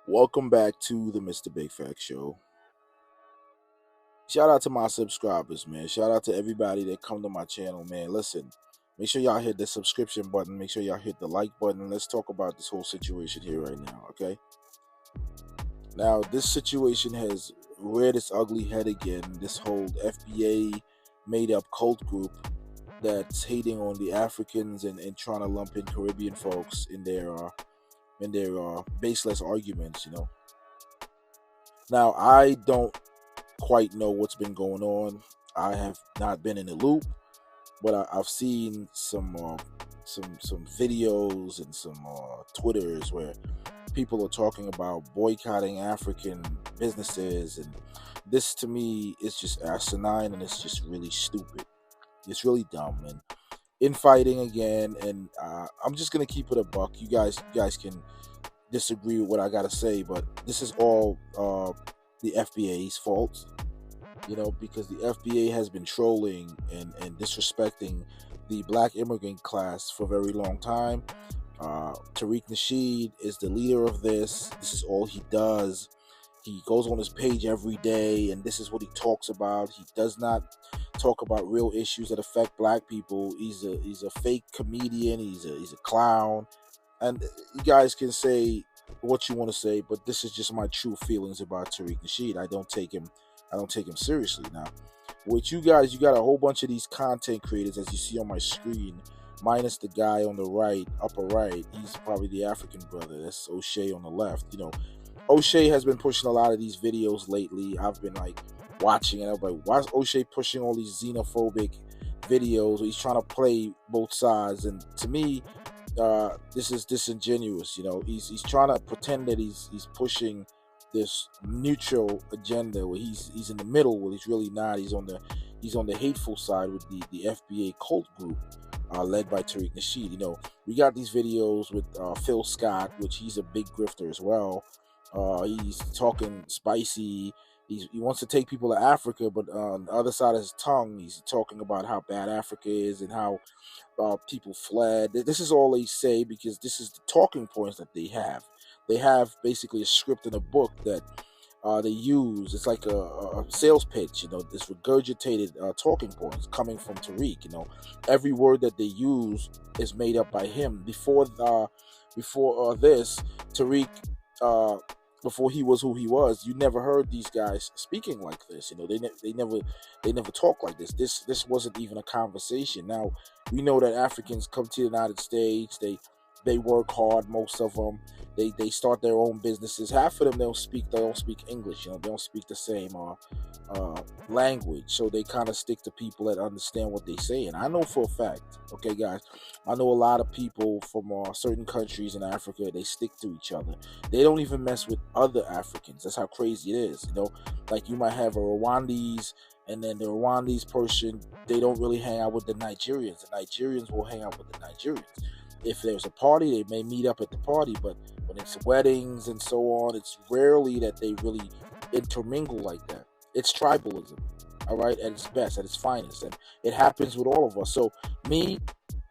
Welcome back to the Mr. Big Fact Show. Shout out to my subscribers, man. Shout out to everybody that come to my channel, man. Listen, make sure y'all hit the subscription button. Make sure y'all hit the like button. Let's talk about this whole situation here right now, okay? Now, this situation has reared its ugly head again. This whole F.B.A. made-up cult group that's hating on the Africans and trying to lump in Caribbean folks in their baseless arguments. Now, I don't quite know what's been going on. I have not been in the loop, but I've seen some videos and some Twitters where people are talking about boycotting African businesses, and this to me is just asinine and it's just really stupid. It's really dumb and infighting again. And I'm just gonna keep it a buck. You guys can disagree with what I gotta say, but this is all the F.B.A.'s fault, because the F.B.A. has been trolling and disrespecting the black immigrant class for a very long time. Tariq Nasheed is the leader of this. This is all he does. He goes on his page every day, and this is what he talks about. He does not talk about real issues that affect black people. He's a fake comedian. He's a clown. And you guys can say what you want to say, but this is just my true feelings about Tariq Nasheed. I don't take him seriously. Now, with you guys, you got a whole bunch of these content creators, as you see on my screen, minus the guy on the right, upper right. He's probably the African brother. That's O'Shea on the left. O'Shea has been pushing a lot of these videos lately. I've been watching it. I'm like, why is O'Shea pushing all these xenophobic videos? He's trying to play both sides, and to me, this is disingenuous. He's trying to pretend that he's pushing this neutral agenda where he's in the middle, where he's really not. He's on the hateful side with the F.B.A. cult group led by Tariq Nasheed. We got these videos with Phil Scott, which he's a big grifter as well. He's talking spicy. He wants to take people to Africa, but on the other side of his tongue, he's talking about how bad Africa is and how people fled. This is all they say because this is the talking points that they have. They have basically a script and a book that they use. It's like a sales pitch, this regurgitated talking points coming from Tariq. Every word that they use is made up by him. Before this, Tariq, before he was who he was, you never heard these guys speaking like this. They never talk like this. This wasn't even a conversation. Now we know that Africans come to the United States. They work hard. Most of them, they start their own businesses. Half of them they don't speak English. They don't speak the same language. So they kind of stick to people that understand what they say. And I know for a fact, okay, guys, I know a lot of people from certain countries in Africa. They stick to each other. They don't even mess with other Africans. That's how crazy it is. Like you might have a Rwandese, and then the Rwandese person, they don't really hang out with the Nigerians. The Nigerians will hang out with the Nigerians. If there's a party, they may meet up at the party, but when it's weddings and so on, it's rarely that they really intermingle like that. It's tribalism, all right, at its best, at its finest, and it happens with all of us. So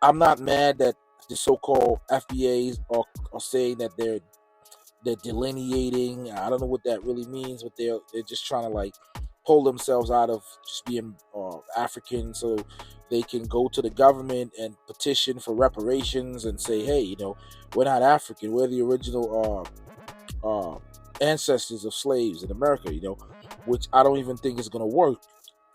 I'm not mad that the so-called F.B.A.s are saying that they're delineating. I don't know what that really means, but they're just trying to pull themselves out of just being African, so they can go to the government and petition for reparations and say, hey, we're not African. We're the original ancestors of slaves in America, which I don't even think is going to work.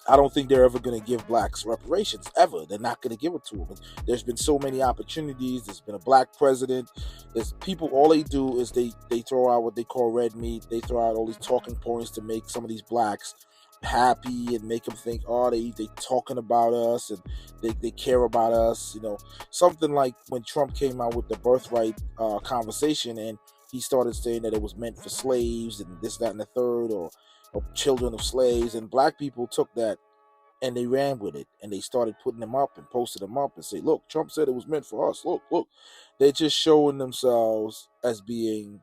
I don't think they're ever going to give blacks reparations, ever. They're not going to give it to them. There's been so many opportunities. There's been a black president. There's people, all they do is they throw out what they call red meat. They throw out all these talking points to make some of these blacks happy and make them think, they talking about us and they care about us. Something like when Trump came out with the birthright conversation, and he started saying that it was meant for slaves and this, that, and the third, or children of slaves, and black people took that and they ran with it, and they started putting them up and posted them up and say, look, Trump said it was meant for us. Look. They're just showing themselves as being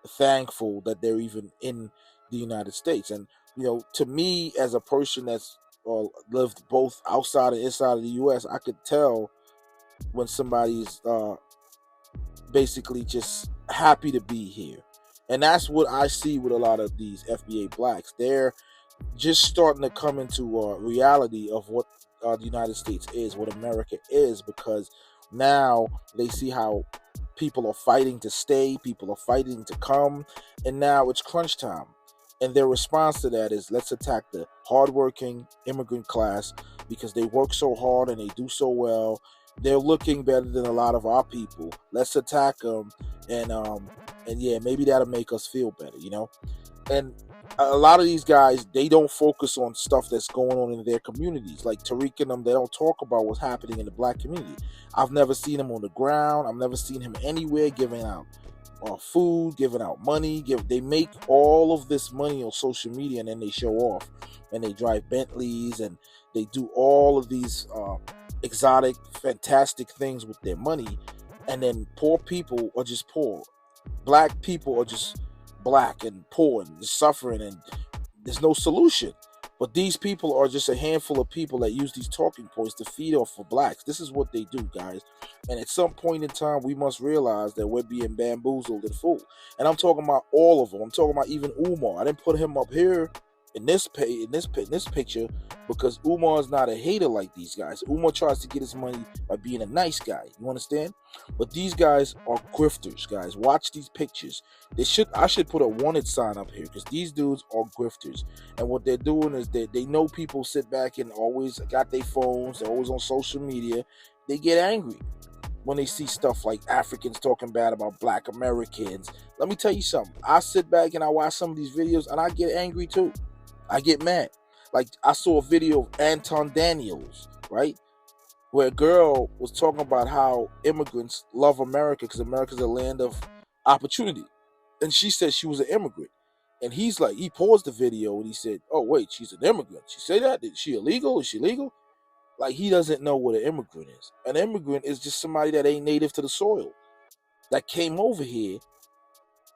thankful that they're even in the United States. And to me, as a person that's lived both outside and inside of the U.S., I could tell when somebody's basically just happy to be here. And that's what I see with a lot of these FBA blacks. They're just starting to come into reality of what the United States is, what America is, because now they see how people are fighting to stay, people are fighting to come, and now it's crunch time. And their response to that is, let's attack the hardworking immigrant class because they work so hard and they do so well. They're looking better than a lot of our people. Let's attack them, and yeah, maybe that'll make us feel better, you know. And a lot of these guys, they don't focus on stuff that's going on in their communities. Like Tariq and them, they don't talk about what's happening in the black community. I've never seen him on the ground. I've never seen him anywhere giving out food, giving out money. They make all of this money on social media, and then they show off, and they drive Bentleys, and they do all of these exotic, fantastic things with their money. And then poor people are just poor. Black people are just black and poor and suffering, and there's no solution. But these people are just a handful of people that use these talking points to feed off of blacks. This is what they do, guys. And at some point in time, we must realize that we're being bamboozled and fooled. And I'm talking about all of them. I'm talking about even Umar. I didn't put him up here in this picture because Umar is not a hater like these guys. Umar tries to get his money by being a nice guy. You understand? But these guys are grifters, guys. Watch these pictures. I should put a wanted sign up here because these dudes are grifters. And what they're doing is they know people sit back and always got their phones. They're always on social media. They get angry when they see stuff like Africans talking bad about black Americans. Let me tell you something. I sit back and I watch some of these videos and I get angry too. I get mad. Like, I saw a video of Anton Daniels, right? Where a girl was talking about how immigrants love America because America's a land of opportunity. And she said she was an immigrant. And he's like, he paused the video and he said, oh, wait, she's an immigrant. She said that? Is she illegal? Is she legal? Like, he doesn't know what an immigrant is. An immigrant is just somebody that ain't native to the soil, that came over here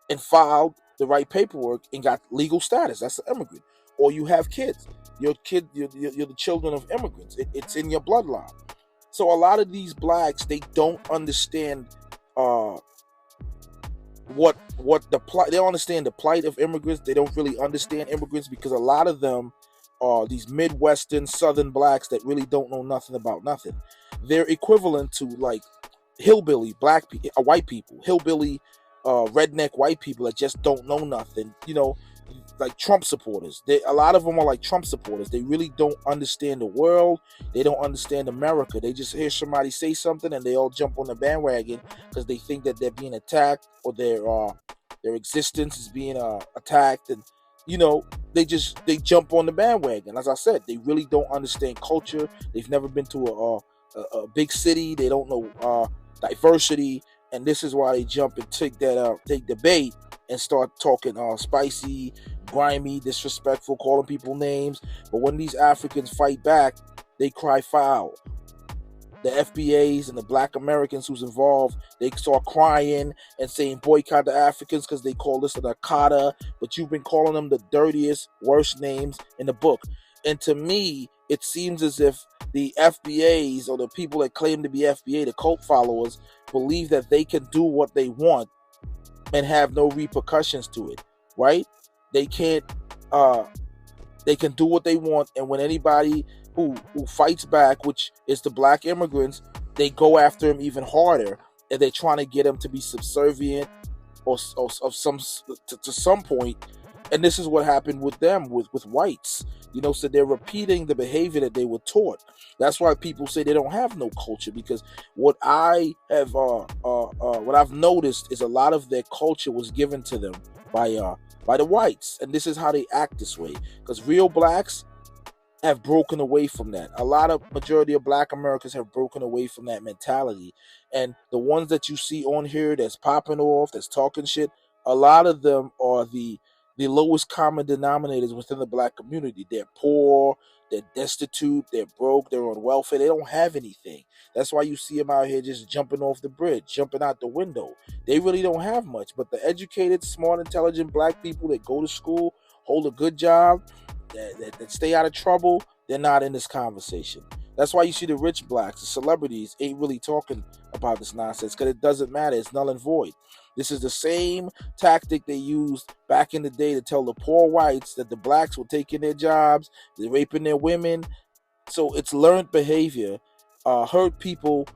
and filed the right paperwork and got legal status. That's an immigrant. Or you have kids. You're the children of immigrants. It's in your bloodline. So a lot of these blacks, they don't understand what the plight. They don't understand the plight of immigrants. They don't really understand immigrants because a lot of them are these Midwestern Southern blacks that really don't know nothing about nothing. They're equivalent to like hillbilly white people, hillbilly redneck white people that just don't know nothing. You know, like Trump supporters. A lot of them are like Trump supporters. They really don't understand the world. They don't understand America. They just hear somebody say something and they all jump on the bandwagon because they think that they're being attacked or their existence is being attacked, and you know, they jump on the bandwagon. As I said, they really don't understand culture. They've never been to a big city. They don't know diversity, and this is why they jump and take the bait and start talking spicy, grimy, disrespectful, calling people names. But when these Africans fight back, they cry foul. The F.B.A.s and the black Americans who's involved, they start crying and saying boycott the Africans because they call this a Nakata, but you've been calling them the dirtiest, worst names in the book. And to me, it seems as if the F.B.A.s or the people that claim to be F.B.A., the cult followers, believe that they can do what they want and have no repercussions to it, right? They can't, they can do what they want, and when anybody who fights back, which is the black immigrants, they go after them even harder, and they're trying to get them to be subservient or to some point. And this is what happened with them, with whites. You know, so they're repeating the behavior that they were taught. That's why people say they don't have no culture, because what I've noticed is a lot of their culture was given to them by the whites, and this is how they act this way. Because real blacks have broken away from that. Majority of black Americans have broken away from that mentality, and the ones that you see on here that's popping off, that's talking shit, a lot of them are the lowest common denominators within the black community. They're poor, they're destitute, they're broke, they're on welfare, they don't have anything. That's why you see them out here just jumping off the bridge, jumping out the window. They really don't have much, but the educated, smart, intelligent black people that go to school, hold a good job, that stay out of trouble, they're not in this conversation. That's why you see the rich blacks, the celebrities, ain't really talking about this nonsense, because it doesn't matter. It's null and void. This is the same tactic they used back in the day to tell the poor whites that the blacks were taking their jobs, they're raping their women. So it's learned behavior. Hurt people,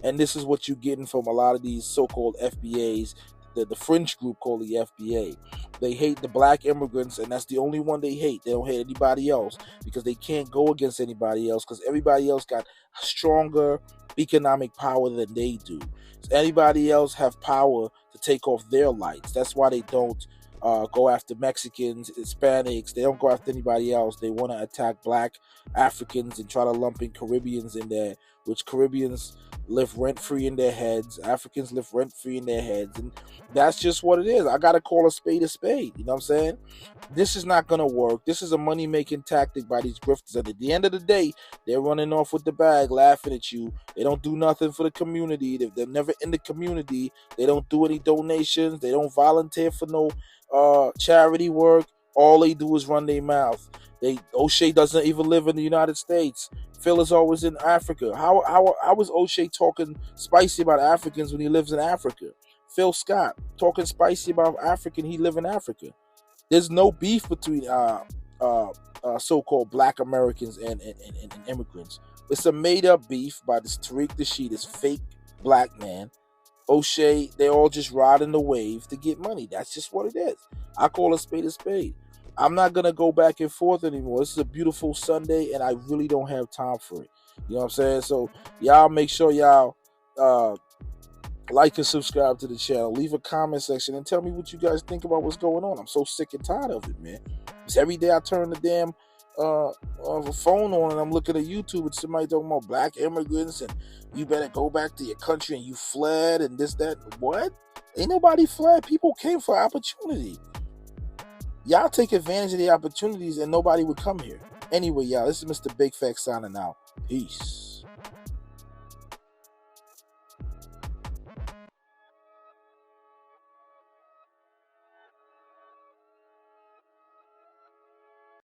and this is what you're getting from a lot of these so-called FBAs, the fringe group called the FBA. They hate the black immigrants, and that's the only one they hate. They don't hate anybody else because they can't go against anybody else because everybody else got stronger economic power than they do. So anybody else have power to take off their lights. That's why they don't go after Mexicans, Hispanics. They don't go after anybody else. They want to attack black Africans and try to lump in Caribbeans in there, which Caribbeans live rent-free in their heads. Africans live rent-free in their heads. And that's just what it is. I got to call a spade a spade. You know what I'm saying? This is not going to work. This is a money-making tactic by these grifters. And at the end of the day, they're running off with the bag, laughing at you. They don't do nothing for the community. They're never in the community. They don't do any donations. They don't volunteer for no charity work. All they do is run their mouth. O'Shea doesn't even live in the United States. Phil is always in Africa. How was O'Shea talking spicy about Africans when he lives in Africa? Phil Scott talking spicy about African, he live in Africa. There's no beef between so-called black Americans and immigrants. It's a made-up beef by this Tariq Nasheed, this fake black man. O'Shea, they all just riding the wave to get money. That's just what it is. I call a spade a spade. I'm not going to go back and forth anymore. This is a beautiful Sunday, and I really don't have time for it. You know what I'm saying? So, y'all make sure y'all like and subscribe to the channel. Leave a comment section and tell me what you guys think about what's going on. I'm so sick and tired of it, man. Because every day I turn the damn phone on and I'm looking at YouTube and somebody talking about black immigrants and you better go back to your country and you fled and this, that. What? Ain't nobody fled. People came for opportunity. Y'all take advantage of the opportunities and nobody would come here. Anyway, y'all, this is Mr. Big Fact signing out. Peace.